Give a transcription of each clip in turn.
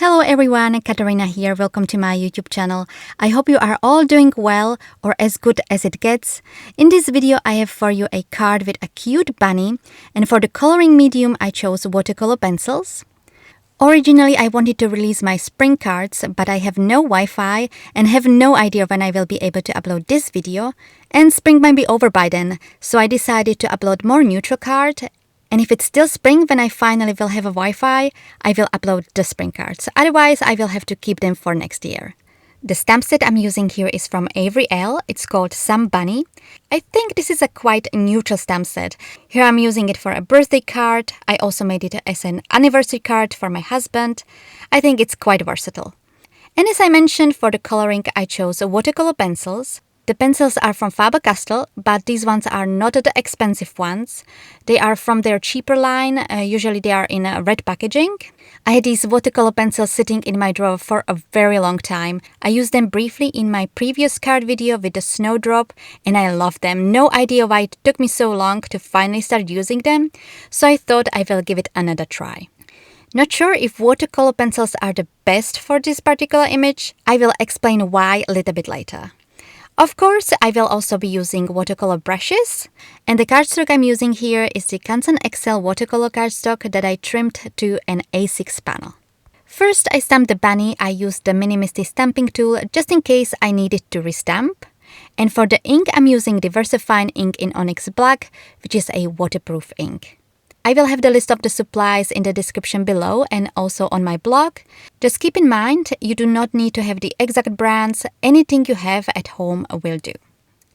Hello everyone, Katarina here. Welcome to my YouTube channel. I hope you are all doing well or as good as it gets. In this video, I have for you a card with a cute bunny, and for the coloring medium, I chose watercolor pencils. Originally, I wanted to release my spring cards, but I have no Wi-Fi and have no idea when I will be able to upload this video, and spring might be over by then, so I decided to upload more neutral card. And if it's still spring when I finally will have a Wi-Fi, I will upload the spring cards. Otherwise, I will have to keep them for next year. The stamp set I'm using here is from Avery Elle. It's called Some Bunny. I think this is a quite neutral stamp set. Here I'm using it for a birthday card. I also made it as an anniversary card for my husband. I think it's quite versatile. And as I mentioned, for the coloring, I chose watercolor pencils. The pencils are from Faber-Castell, but these ones are not the expensive ones. They are from their cheaper line. Usually they are in a red packaging. I had these watercolor pencils sitting in my drawer for a very long time. I used them briefly in my previous card video with the snowdrop, and I love them. No idea why it took me so long to finally start using them, so I thought I will give it another try. Not sure if watercolor pencils are the best for this particular image. I will explain why a little bit later. Of course, I will also be using watercolor brushes, and the cardstock I'm using here is the Canson XL watercolor cardstock that I trimmed to an A6 panel. First, I stamped the bunny. I used the Mini Misty stamping tool just in case I needed to restamp. And for the ink, I'm using the VersaFine ink in Onyx Black, which is a waterproof ink. I will have the list of the supplies in the description below and also on my blog. Just keep in mind, you do not need to have the exact brands. Anything you have at home will do.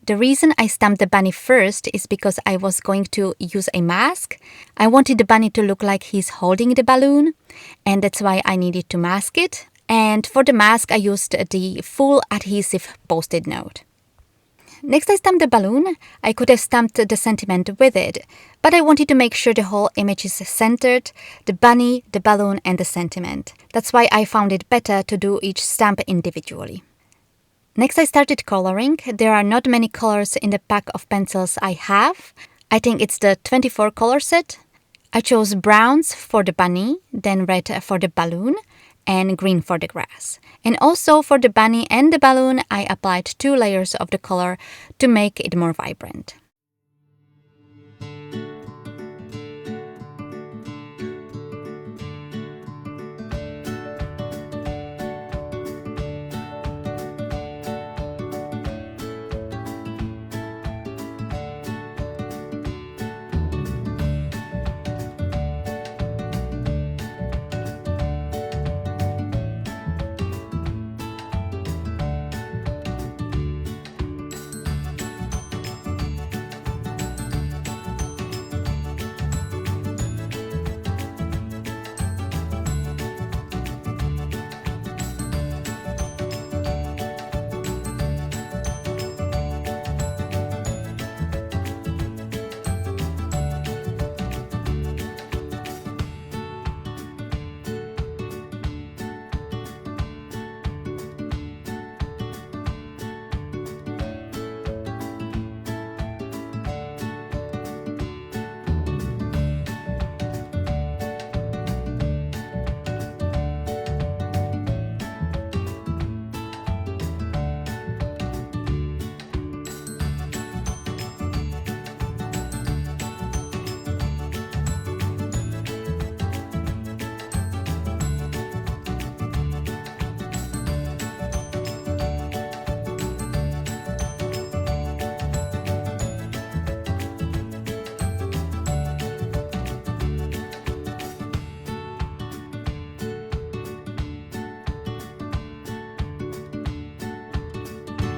The reason I stamped the bunny first is because I was going to use a mask. I wanted the bunny to look like he's holding the balloon, and that's why I needed to mask it. And for the mask, I used the full adhesive post-it note. Next, I stamped the balloon. I could have stamped the sentiment with it, but I wanted to make sure the whole image is centered, the bunny, the balloon, and the sentiment. That's why I found it better to do each stamp individually. Next, I started coloring. There are not many colors in the pack of pencils I have. I think it's the 24 color set. I chose browns for the bunny, then red for the balloon, and green for the grass. And also for the bunny and the balloon, I applied 2 layers of the color to make it more vibrant.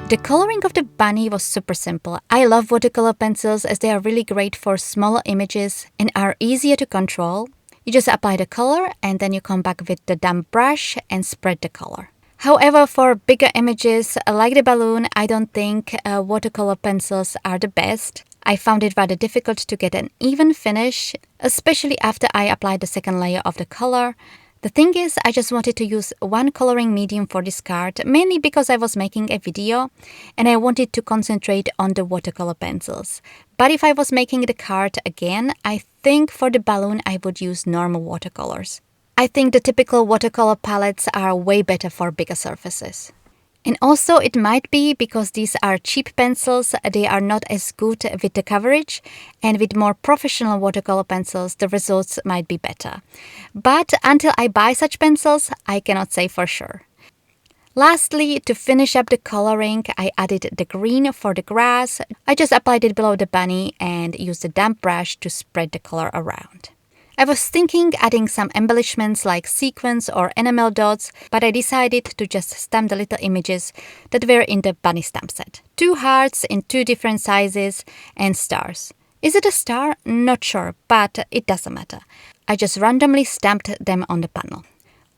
The coloring of the bunny was super simple. I love watercolor pencils as they are really great for smaller images and are easier to control. You just apply the color and then you come back with the damp brush and spread the color. However, for bigger images like the balloon, I don't think watercolor pencils are the best. I found it rather difficult to get an even finish, especially after I applied the second layer of the color. The thing is, I just wanted to use one coloring medium for this card, mainly because I was making a video and I wanted to concentrate on the watercolor pencils. But if I was making the card again, I think for the balloon I would use normal watercolors. I think the typical watercolor palettes are way better for bigger surfaces. And also it might be because these are cheap pencils, they are not as good with the coverage, and with more professional watercolor pencils the results might be better. But until I buy such pencils, I cannot say for sure. Lastly, to finish up the coloring, I added the green for the grass. I just applied it below the bunny and used a damp brush to spread the color around. I was thinking adding some embellishments like sequins or enamel dots, but I decided to just stamp the little images that were in the bunny stamp set. 2 hearts in 2 different sizes and stars. Is it a star? Not sure, but it doesn't matter. I just randomly stamped them on the panel.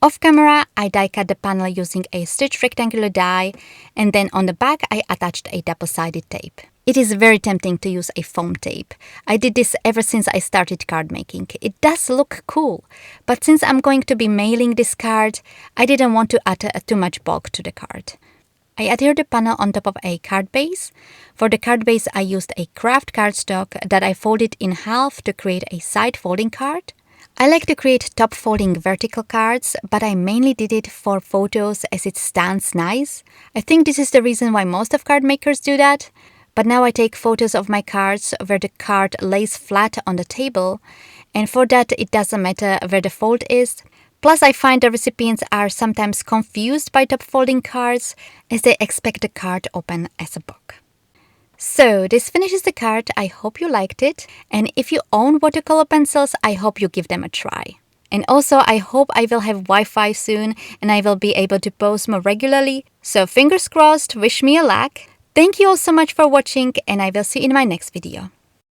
Off camera, I die cut the panel using a stitched rectangular die, and then on the back I attached a double-sided tape. It is very tempting to use a foam tape. I did this ever since I started card making. It does look cool, but since I'm going to be mailing this card, I didn't want to add too much bulk to the card. I adhered the panel on top of a card base. For the card base, I used a craft cardstock that I folded in half to create a side folding card. I like to create top folding vertical cards, but I mainly did it for photos as it stands nice. I think this is the reason why most of card makers do that. But now I take photos of my cards where the card lays flat on the table, and for that it doesn't matter where the fold is. Plus I find the recipients are sometimes confused by top folding cards as they expect the card open as a book. So this finishes the card. I hope you liked it, and if you own watercolor pencils, I hope you give them a try. And also I hope I will have Wi-Fi soon and I will be able to post more regularly, so fingers crossed, wish me a luck. Thank you all so much for watching, and I will see you in my next video.